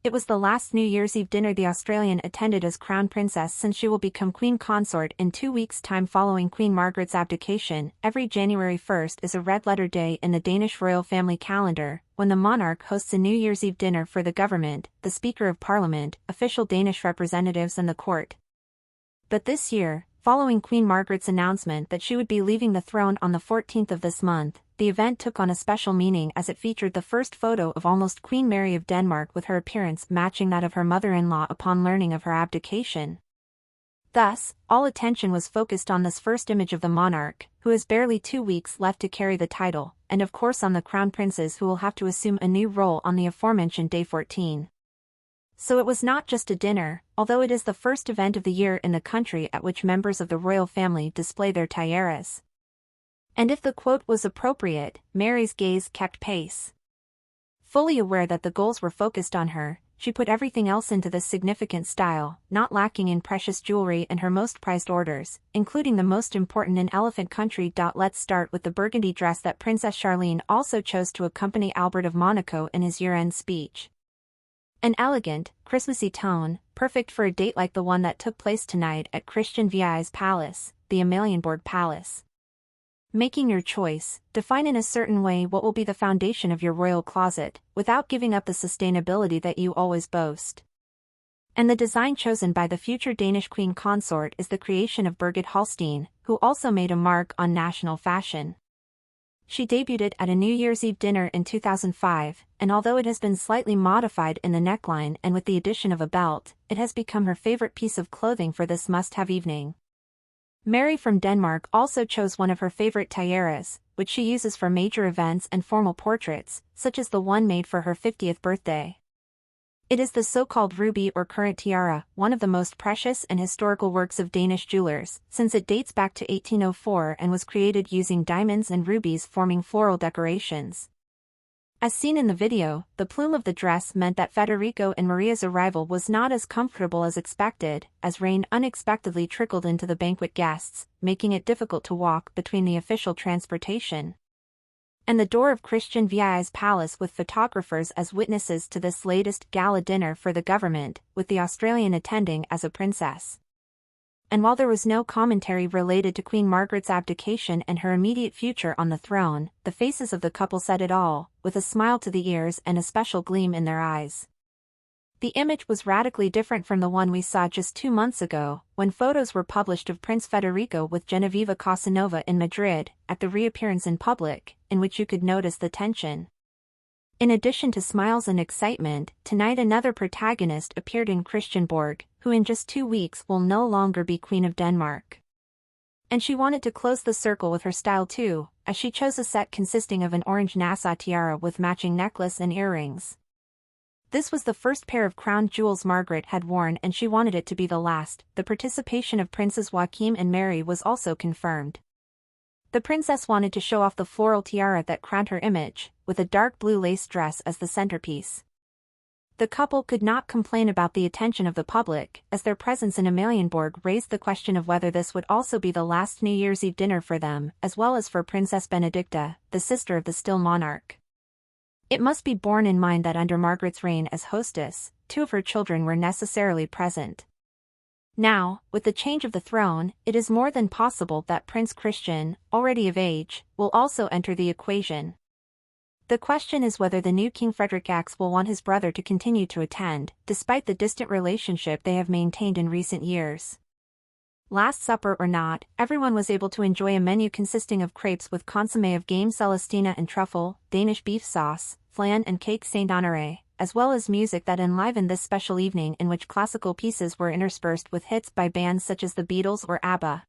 It was the last New Year's Eve dinner the Australian attended as Crown Princess since she will become Queen Consort in 2 weeks' time following Queen Margaret's abdication. Every January 1st is a red-letter day in the Danish royal family calendar, when the monarch hosts a New Year's Eve dinner for the government, the Speaker of Parliament, official Danish representatives and the court. But this year, following Queen Margaret's announcement that she would be leaving the throne on the 14th of this month, the event took on a special meaning as it featured the first photo of almost Queen Mary of Denmark with her appearance matching that of her mother-in-law upon learning of her abdication. Thus, all attention was focused on this first image of the monarch, who has barely 2 weeks left to carry the title, and of course on the crown princes who will have to assume a new role on the aforementioned day 14. So it was not just a dinner, although it is the first event of the year in the country at which members of the royal family display their tiaras. And if the quote was appropriate, Mary's gaze kept pace. Fully aware that the goals were focused on her, she put everything else into this significant style, not lacking in precious jewelry and her most prized orders, including the most important in elephant country. Let's start with the burgundy dress that Princess Charlene also chose to accompany Albert of Monaco in his year-end speech. An elegant, Christmassy tone, perfect for a date like the one that took place tonight at Christian VI's palace, the Amalienborg Palace. Making your choice, define in a certain way what will be the foundation of your royal closet, without giving up the sustainability that you always boast. And the design chosen by the future Danish queen consort is the creation of Birgit Hallstein, who also made a mark on national fashion. She debuted at a New Year's Eve dinner in 2005, and although it has been slightly modified in the neckline and with the addition of a belt, it has become her favorite piece of clothing for this must-have evening. Mary from Denmark also chose one of her favorite tiaras, which she uses for major events and formal portraits, such as the one made for her 50th birthday. It is the so-called ruby or current tiara, one of the most precious and historical works of Danish jewelers, since it dates back to 1804 and was created using diamonds and rubies forming floral decorations. As seen in the video, the plume of the dress meant that Federico and Maria's arrival was not as comfortable as expected, as rain unexpectedly trickled into the banquet guests, making it difficult to walk between the official transportation and the door of Christian VI's palace, with photographers as witnesses to this latest gala dinner for the government, with the Australian attending as a princess. And while there was no commentary related to Queen Margaret's abdication and her immediate future on the throne, the faces of the couple said it all, with a smile to the ears and a special gleam in their eyes. The image was radically different from the one we saw just 2 months ago, when photos were published of Prince Federico with Genevieve Casanova in Madrid, at the reappearance in public, in which you could notice the tension. In addition to smiles and excitement, tonight another protagonist appeared in Christianborg, who in just 2 weeks will no longer be Queen of Denmark. And she wanted to close the circle with her style too, as she chose a set consisting of an orange Nassau tiara with matching necklace and earrings. This was the first pair of crown jewels Margaret had worn, and she wanted it to be the last. The participation of Princes Joachim and Mary was also confirmed. The princess wanted to show off the floral tiara that crowned her image, with a dark blue lace dress as the centerpiece. The couple could not complain about the attention of the public, as their presence in Amalienborg raised the question of whether this would also be the last New Year's Eve dinner for them, as well as for Princess Benedicta, the sister of the still monarch. It must be borne in mind that under Margaret's reign as hostess, 2 of her children were necessarily present. Now, with the change of the throne, it is more than possible that Prince Christian, already of age, will also enter the equation. The question is whether the new King Frederick X will want his brother to continue to attend, despite the distant relationship they have maintained in recent years. Last supper or not, everyone was able to enjoy a menu consisting of crepes with consommé of game Celestina and truffle, Danish beef sauce, flan and cake Saint-Honoré, as well as music that enlivened this special evening, in which classical pieces were interspersed with hits by bands such as the Beatles or ABBA.